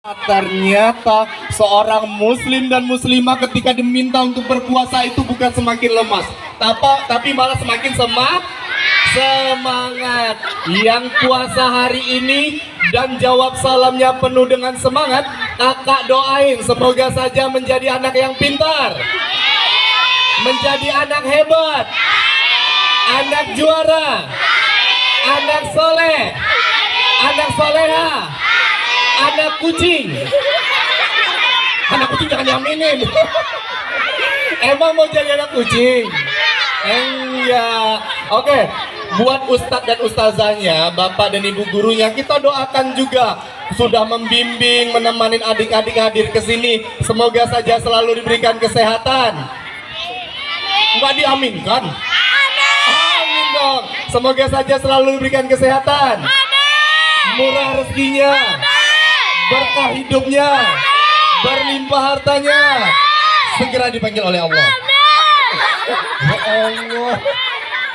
Ternyata seorang muslim dan muslimah ketika diminta untuk berpuasa itu bukan semakin lemas, tapi malah semakin semangat. Yang puasa hari ini dan jawab salamnya penuh dengan semangat, kakak doain semoga saja menjadi anak yang pintar, menjadi anak hebat, anak juara, anak soleh, anak soleha, anak kucing. Anak kucing jangan diaminin. Emang mau jadi anak kucing? Enggak. Oke, buat ustadz dan ustazahnya, bapak dan ibu gurunya, kita doakan juga. Sudah membimbing, menemani adik-adik hadir ke sini. Semoga saja selalu diberikan kesehatan. Enggak diaminkan? Amin dong. Semoga saja selalu diberikan kesehatan. Murah rezekinya, berkah hidupnya, berlimpah hartanya, segera dipanggil oleh Allah. Ya Allah,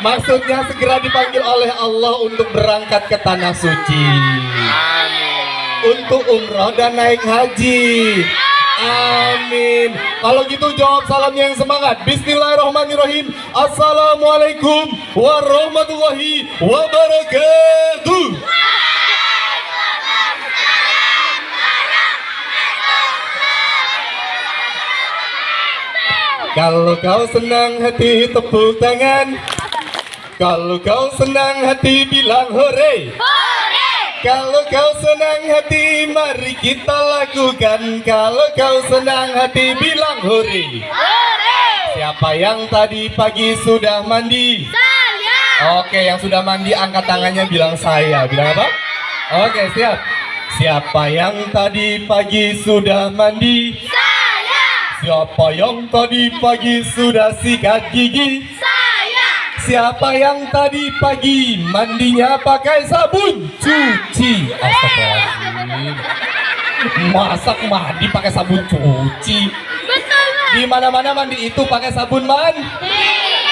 maksudnya segera dipanggil oleh Allah untuk berangkat ke tanah suci, untuk umroh dan naik haji. Amin. Kalau gitu jawab salamnya yang semangat. Bismillahirrahmanirrahim. Assalamualaikum warahmatullahi wabarakatuh. Kalau kau senang hati tepuk tangan. Kalau kau senang hati bilang hore. Kalau kau senang hati mari kita lakukan. Kalau kau senang hati bilang hore. Siapa yang tadi pagi sudah mandi? Saya. Oke, yang sudah mandi angkat tangannya bilang saya. Bilang apa? Oke, siap. Siapa yang tadi pagi sudah mandi? Siapa yang tadi pagi sudah sikat gigi? Saya. Siapa yang tadi pagi mandinya pakai sabun cuci? Astagfirullahaladzim. Masak mandi pakai sabun cuci? Betul. Di mana-mana mandi itu pakai sabun mandi.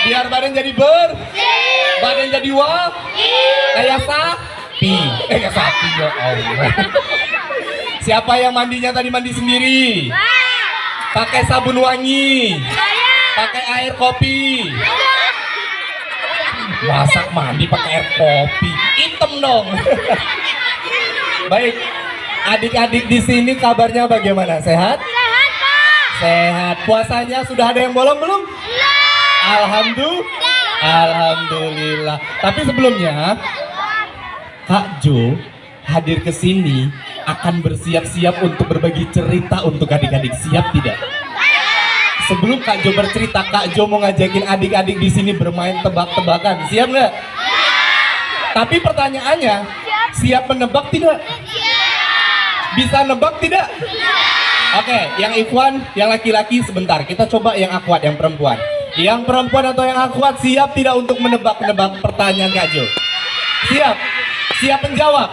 Biar badan jadi badan jadi kayak sapi. Kayak sapi ya Allah. Siapa yang mandinya tadi mandi sendiri? Pakai sabun wangi, pakai air kopi. Masak mandi pakai air kopi, hitam dong. Baik, adik-adik di sini kabarnya bagaimana? Sehat? Sehat, Pak. Sehat. Puasanya sudah ada yang bolong belum? Alhamdulillah. Tapi sebelumnya, Kak Jo hadir ke sini akan bersiap-siap untuk berbagi cerita untuk adik-adik. Siap tidak? Sebelum Kak Jo bercerita, Kak Jo mau ngajakin adik-adik di sini bermain tebak-tebakan. Siap nggak? Tapi pertanyaannya, siap menebak tidak? Bisa nebak tidak? Oke, yang Ikhwan, yang laki-laki sebentar. Kita coba yang Akhwat, yang perempuan. Yang perempuan atau yang Akhwat siap tidak untuk menebak-nebak pertanyaan Kak Jo? Siap? Siap menjawab?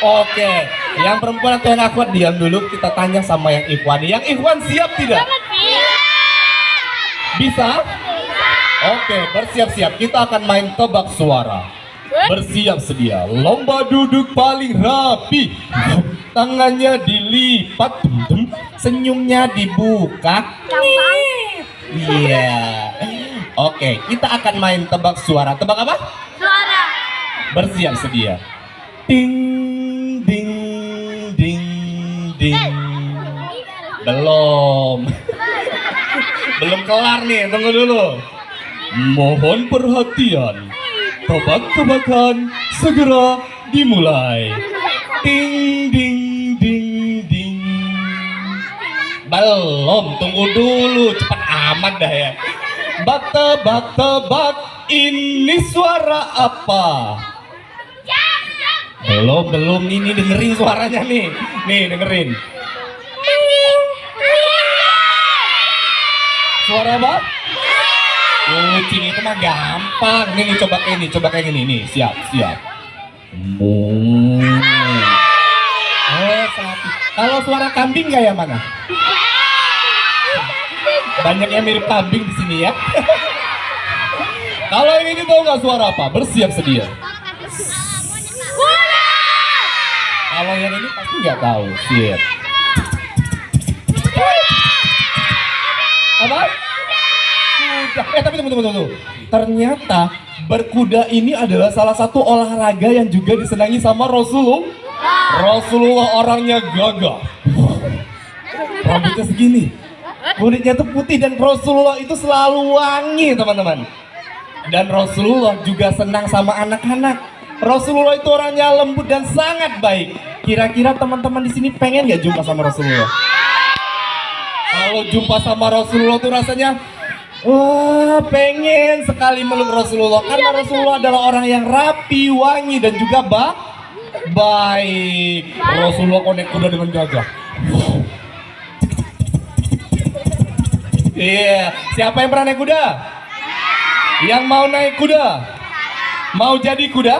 Oke, yang perempuan atau yang Akhwat diam dulu, kita tanya sama yang Ikhwan. Yang Ikhwan siap tidak? Bisa? Oke, bersiap-siap. Kita akan main tebak suara. Bersiap sedia. Lomba duduk paling rapi. Tangannya dilipat, senyumnya dibuka. Iya. Oke, kita akan main tebak suara. Tebak apa? Suara. Bersiap sedia. Ding. Belum kelar nih, tunggu dulu. Mohon perhatian, tebak-tebakan segera dimulai. Ding. Belum, tunggu dulu, cepat amat dah ya. Tebak-tebak, ini suara apa? Belum, ini dengerin suaranya nih. Nih, dengerin. Suara apa? Kucing itu mah gampang. Nih, coba kayak gini. Nih, siap. Oh, sapi. Kalau suara kambing kayak mana? Banyak yang mirip kambing di sini ya. Kalau yang ini tahu nggak suara apa? Bersiap sedia. Kalau yang ini pasti nggak tahu. Siap. Apa? Kuda. Tapi tunggu. Ternyata berkuda ini adalah salah satu olahraga yang juga disenangi sama Rasulullah. Rasulullah orangnya gagah. Rambutnya segini. Kulitnya tuh putih dan Rasulullah itu selalu wangi, teman-teman. Dan Rasulullah juga senang sama anak-anak. Rasulullah itu orangnya lembut dan sangat baik. Kira-kira teman-teman di sini pengen nggak jumpa sama Rasulullah? Kalau jumpa sama Rasulullah tuh rasanya, wah, pengen sekali meluk Rasulullah. Karena Rasulullah adalah orang yang rapi, wangi, dan juga baik. Rasulullah konek kuda dengan gagah. Iya, siapa yang pernah naik kuda? Yang mau naik kuda? Mau jadi kuda?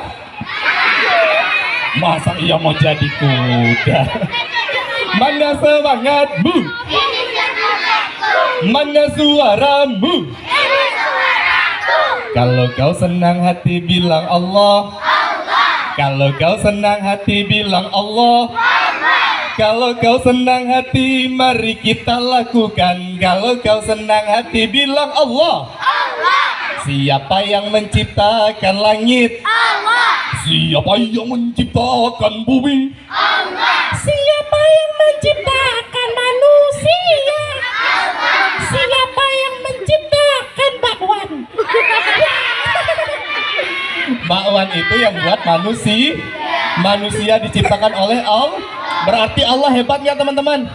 Masa iya mau jadi kuda? Mana semangatmu? Mana suaramu? Kalau kau senang hati bilang Allah. Kalau kau senang hati bilang Allah. Kalau kau senang hati mari kita lakukan. Kalau kau senang hati bilang Allah. Siapa yang menciptakan langit? Allah. Siapa yang menciptakan bumi? Allah. Siapa yang menciptakan manusia? Allah. Siapa yang menciptakan bakwan? Bakwan itu yang buat manusia. Manusia diciptakan oleh Allah. Berarti Allah hebat nggak, teman-teman?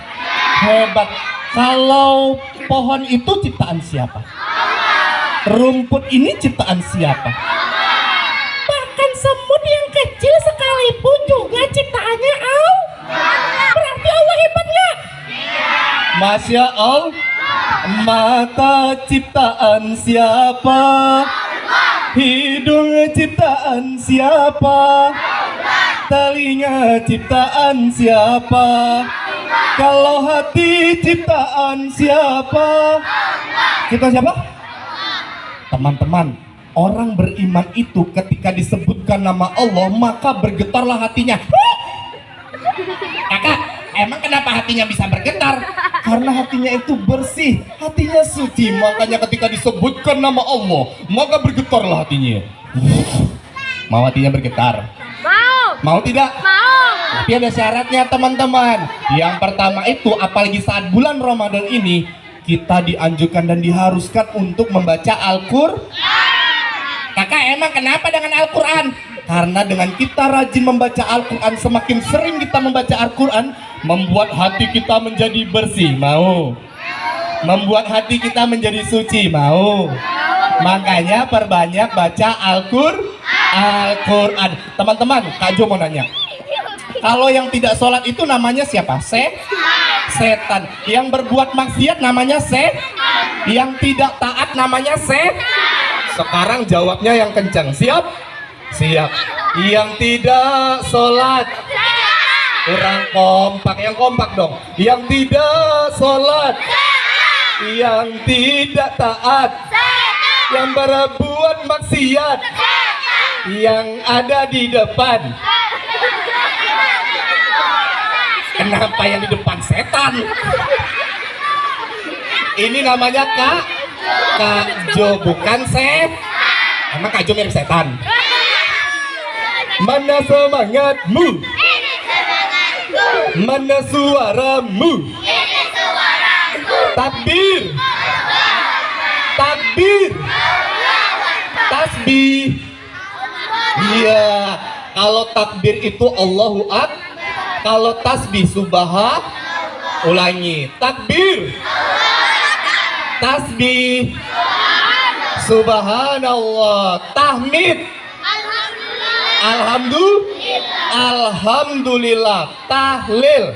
Hebat. Kalau pohon itu ciptaan siapa? Rumput ini ciptaan siapa? Bahkan semut yang kecil sekalipun juga ciptaannya Allah. Berarti Allah hebat nggak? Masya Allah. Mata ciptaan siapa? Hidung ciptaan siapa? Telinga ciptaan siapa? Kalau hati ciptaan siapa? Ciptaan siapa? Teman-teman, orang beriman itu ketika disebutkan nama Allah maka bergetarlah hatinya. Kakak, emang kenapa hatinya bisa bergetar? Karena hatinya itu bersih, hatinya suci. Makanya ketika disebutkan nama Allah maka bergetarlah hatinya. Mau hatinya bergetar? Mau tidak? Mau. Tapi ada syaratnya, teman-teman. Yang pertama itu, apalagi saat bulan Ramadan ini, kita dianjurkan dan diharuskan untuk membaca Al-Qur'an. Kakak, emang kenapa dengan Al-Quran? Karena dengan kita rajin membaca Al-Quran, semakin sering kita membaca Al-Quran, membuat hati kita menjadi bersih. Mau? Membuat hati kita menjadi suci. Mau? Makanya perbanyak baca Al-Quran. Teman-teman, Kak Jo mau nanya, kalau yang tidak sholat itu namanya siapa? Setan. Yang berbuat maksiat namanya yang tidak taat namanya Sekarang jawabnya yang kencang. Siap? Siap. Yang tidak sholat, kurang kompak. Yang kompak dong. Yang tidak sholat, yang tidak taat, yang berbuat maksiat, yang ada di depan. Kenapa yang di depan? Setan. Ini namanya Kak Jo, bukan Emang Kak Jo mirip setan? Mana semangatmu? Mana suaramu? Takbir. Takbir. Tasbih. Iya, kalau takbir itu Allahu Akbar. Kalau tasbih ulangi. Takbir. Tasbih. Subhanallah. Tahmid. Alhamdulillah. Tahlil.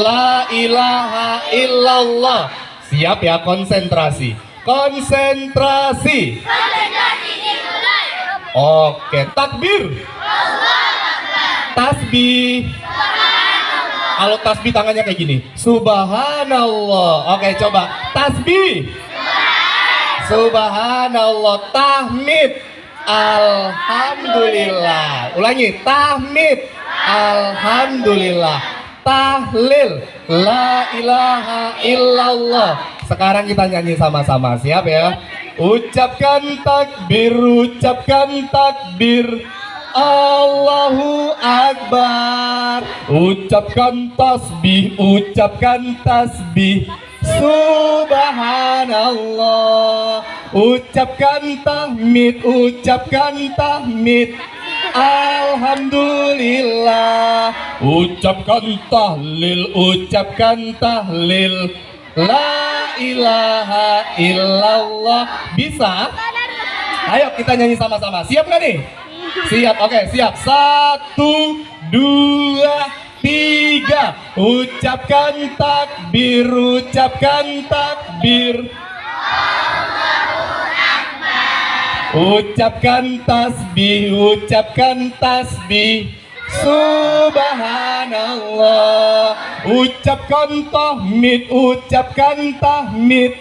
La ilaha illallah. Siap ya, konsentrasi. Konsentrasi. Oke, takbir. Tasbih. Kalau tasbih tangannya kayak gini. Subhanallah. Oke, coba. Tasbih. Subhanallah. Tahmid. Alhamdulillah. Ulangi. Tahmid. Alhamdulillah. Tahlil. La ilaha illallah. Sekarang kita nyanyi sama-sama, siap ya? Ucapkan takbir, ucapkan takbir, Allahu Akbar. Ucapkan tasbih, ucapkan tasbih, Subhanallah. Ucapkan tahmid, ucapkan tahmid, Alhamdulillah. Ucapkan tahlil, ucapkan tahlil, La ilaha illallah. Bisa? Ayo kita nyanyi sama-sama. Siap nggak nih? Siap, oke, siap. 1, 2, 3. Ucapkan takbir, ucapkan takbir, ucapkan tasbih, ucapkan tasbih, Subhanallah. Ucapkan tahmid, ucapkan tahmid,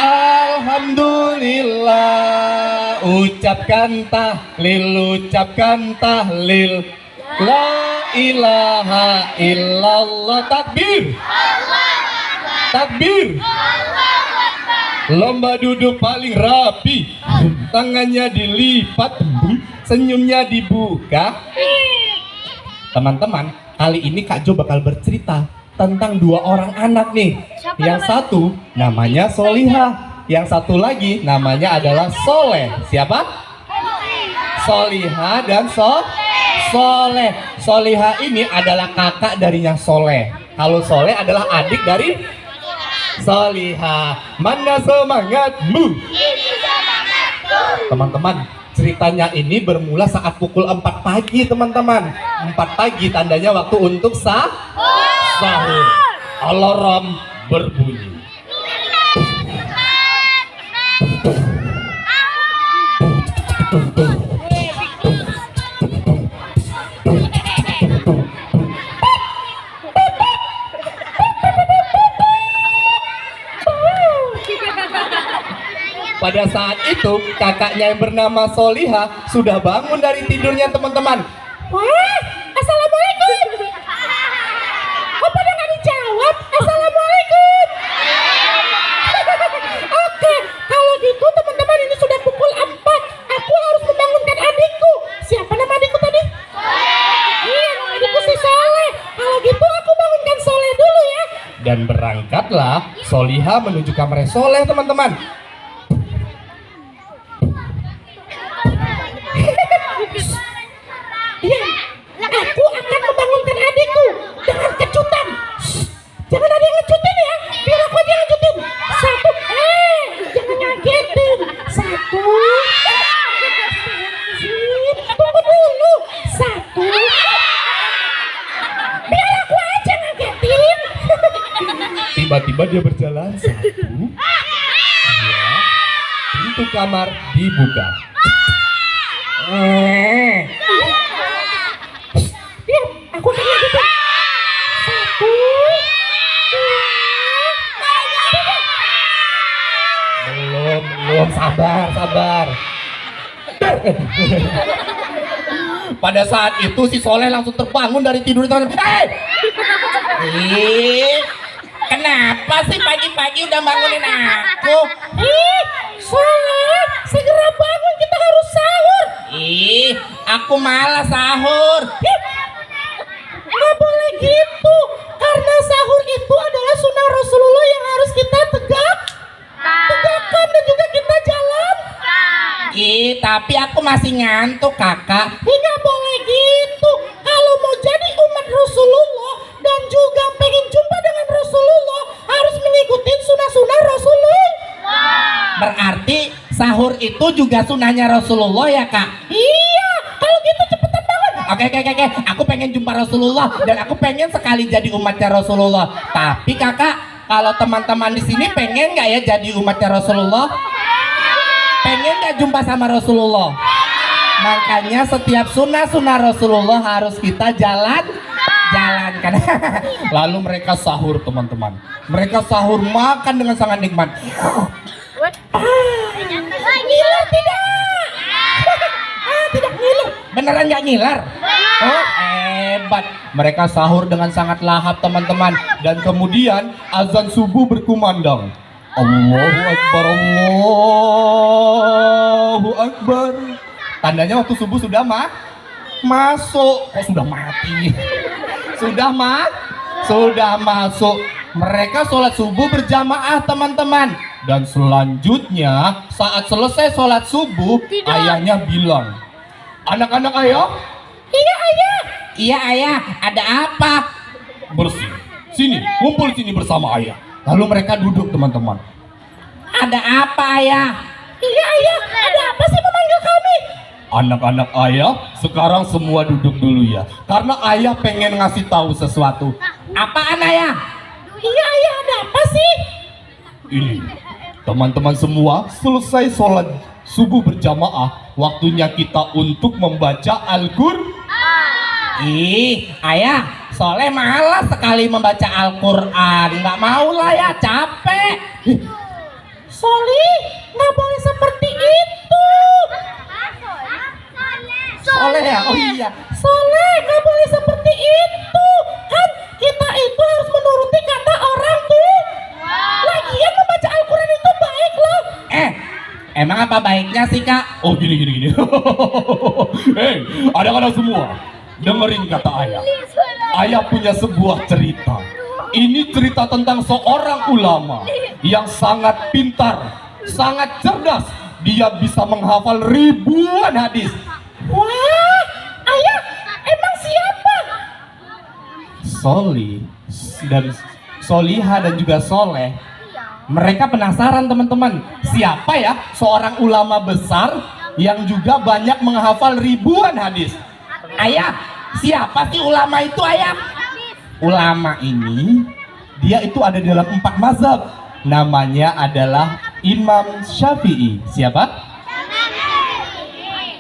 Alhamdulillah. Ucapkan tahlil, ucapkan tahlil, La ilaha illallah. Takbir, takbir. Lomba duduk paling rapi, tangannya dilipat, senyumnya dibuka. Teman-teman, kali ini Kak Jo bakal bercerita tentang 2 orang anak nih. Yang satu namanya Solihah, yang satu lagi namanya adalah Soleh. Siapa? Solihah dan Soleh. Solihah ini adalah kakak darinya Soleh. Kalau Soleh adalah adik dari Solihah. Mana semangatmu? Teman-teman, ceritanya ini bermula saat pukul 4 pagi, teman-teman. 4 pagi tandanya waktu untuk sahur. Alarm berbunyi. Pada saat itu kakaknya yang bernama Solihah sudah bangun dari tidurnya, teman-teman. Wah, assalamualaikum. Kok pada nggak dijawab? Assalamualaikum. Oke, kalau gitu teman-teman, ini sudah pukul 4. Aku harus membangunkan adikku. Siapa nama adikku tadi? Iya, nama adikku si Soleh. Kalau gitu aku bangunkan Soleh dulu ya. Dan berangkatlah Solihah menuju kamar Soleh, teman-teman. Iya, aku akan membangunkan adikku dengan kejutan. Jangan ada yang ngejutin ya, biar aku aja yang ngejutin. 1, jangan ngagetin. 1, tunggu dulu. 1, biar aku aja ngagetin. Tiba-tiba dia berjalan. 1, 2, pintu kamar dibuka. Diam, aku akan ngagetin. 1, 2, 3. Belum, sabar. Pada saat itu si Soleh langsung terbangun dari tidur. Kenapa sih pagi-pagi udah bangunin aku? Soleh, segera bangun, kita harus sahur. Aku malas sahur. Nggak boleh gitu, karena sahur itu adalah sunnah Rasulullah yang harus kita tegakkan dan juga kita jalankan. Tapi aku masih ngantuk, kakak. Nggak boleh gitu. Kalau mau jadi umat Rasulullah dan juga pengen jumpa dengan Rasulullah, harus mengikuti sunnah-sunnah Rasulullah. Berarti sahur itu juga sunnahnya Rasulullah ya, Kak? Iya, kalau gitu cepetan banget. Oke. Aku pengen jumpa Rasulullah dan aku pengen sekali jadi umatnya Rasulullah. Tapi kakak, kalau teman-teman di sini pengen nggak ya jadi umatnya Rasulullah? Pengen nggak jumpa sama Rasulullah? Makanya setiap sunnah Rasulullah harus kita jalankan. Lalu mereka sahur, teman-teman. Mereka sahur makan dengan sangat nikmat. Ngiler tidak? Tidak ngiler. Beneran nggak ngiler? Oh, hebat. Mereka sahur dengan sangat lahap, teman-teman. Dan kemudian azan subuh berkumandang. Allahu Akbar, Allahu Akbar. Tandanya waktu subuh sudah masuk. Kok sudah mati? Sudah masuk. Mereka sholat subuh berjamaah teman-teman. Dan selanjutnya saat selesai sholat subuh, ayahnya bilang, anak-anak ayah? Iya ayah. Iya ayah, ada apa? Bersih. Sini, kumpul sini bersama ayah. Lalu mereka duduk teman-teman. Ada apa ayah? Iya ayah, ada apa sih memanggil kami? Anak-anak ayah, sekarang semua duduk dulu ya. Karena ayah pengen ngasih tahu sesuatu. Apaan ayah? Iya ayah, ada apa sih? Ini, teman-teman semua selesai sholat subuh berjamaah. Waktunya kita untuk membaca Al-Qur'an. Ih, ayah, Soleh malas sekali membaca Al-Quran. Nggak mau lah ya, capek. Soleh, nggak boleh seperti itu. Soleh ya? Oh iya, Soleh nggak boleh seperti itu. Kan kita itu harus menuruti kata orang tuh. Lagian membaca Al-Quran itu baik loh. Emang apa baiknya sih kak? Oh gini. Hei, anak-anak semua, dengerin kata ayah. Ayah punya sebuah cerita. Ini cerita tentang seorang ulama yang sangat pintar, sangat cerdas. Dia bisa menghafal ribuan hadis. Wah, ayah, emang siapa? Soli dan Soliha dan juga Soleh. Mereka penasaran teman-teman, siapa ya seorang ulama besar yang juga banyak menghafal ribuan hadis? Ayah, siapa sih ulama itu ayah? Ulama ini, dia itu ada dalam 4 mazhab. Namanya adalah Imam Syafi'i. Siapa?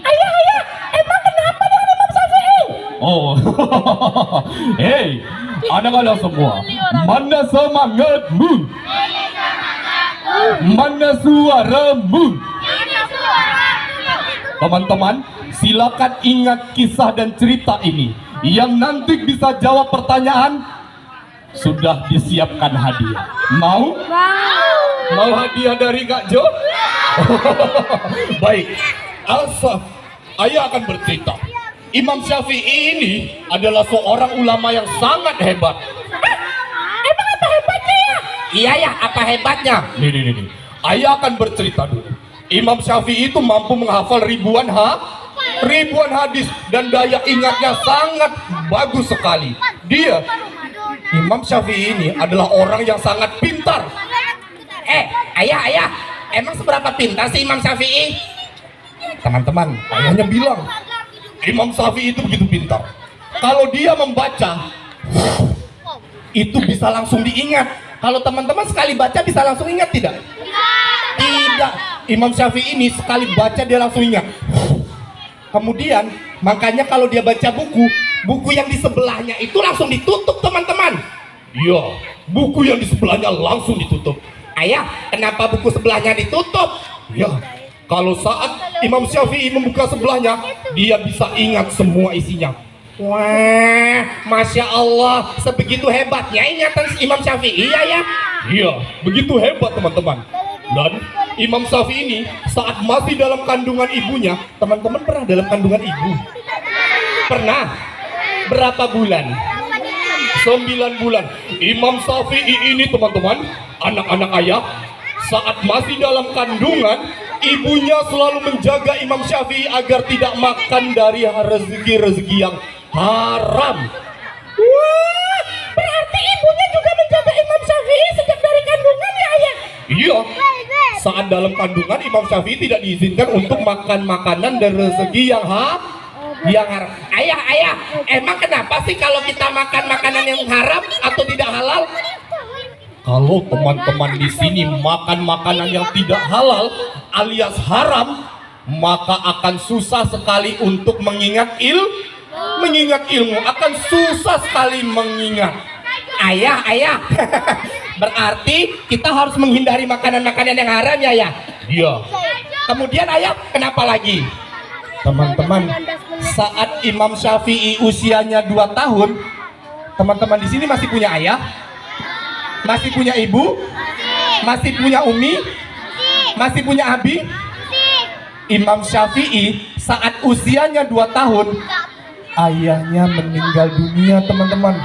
Ayah, emang kenapa dengan Imam Syafi'i? Oh, hei, anak-anak semua, mana semangatmu? Mana suaramu? Teman-teman, silakan ingat kisah dan cerita ini. Yang nanti bisa jawab pertanyaan, sudah disiapkan hadiah. Mau? Mau hadiah dari Kak Jo? Baik, Alsaf, ayah akan bercerita. Imam Syafi'i ini adalah seorang ulama yang sangat hebat. Emang apa hebatnya ya? Iya ya, apa hebatnya? Nih. Ayah akan bercerita dulu. Imam Syafi'i itu mampu menghafal ribuan hadis dan daya ingatnya sangat bagus sekali. Imam Syafi'i ini adalah orang yang sangat pintar. Ayah, emang seberapa pintar sih Imam Syafi'i? Teman-teman, ayahnya bilang Imam Syafi'i itu begitu pintar. Kalau dia membaca, itu bisa langsung diingat. Kalau teman-teman sekali baca bisa langsung ingat tidak? Tidak. Imam Syafi'i ini sekali baca dia langsung ingat. Kemudian makanya kalau dia baca buku yang di sebelahnya itu langsung ditutup teman-teman. Iya, buku yang di sebelahnya langsung ditutup. Ayah, kenapa buku sebelahnya ditutup? Ya, kalau saat Imam Syafi'i membuka sebelahnya, dia bisa ingat semua isinya. Wah, Masya Allah, sebegitu hebatnya ingatan Imam Syafi'i ya? Iya, begitu hebat teman-teman. Dan Imam Syafi'i ini saat masih dalam kandungan ibunya, teman-teman pernah dalam kandungan ibu? Pernah? Berapa bulan? 9 bulan. Imam Syafi'i ini teman-teman, anak-anak ayah, saat masih dalam kandungan, ibunya selalu menjaga Imam Syafi'i agar tidak makan dari rezeki-rezeki yang haram. Wah, berarti ibunya juga menjaga Imam Syafi'i sejak dari kandungan ya ayah? Iya. Saat dalam kandungan Imam Syafi'i tidak diizinkan untuk makan makanan dan rezeki yang haram. Ayah, emang kenapa sih kalau kita makan makanan yang haram atau tidak halal? Kalau teman-teman di sini makan makanan yang tidak halal alias haram, maka akan susah sekali untuk mengingat ilmu, akan susah sekali mengingat. Ayah, berarti kita harus menghindari makanan-makanan yang haram ya? Iya. Kemudian ayah, kenapa lagi? Teman-teman, saat Imam Syafi'i usianya 2 tahun, teman-teman di sini masih punya ayah? Masih punya ibu? Masih punya Umi? Masih punya Abi? Imam Syafi'i saat usianya 2 tahun, ayahnya meninggal dunia, teman-teman.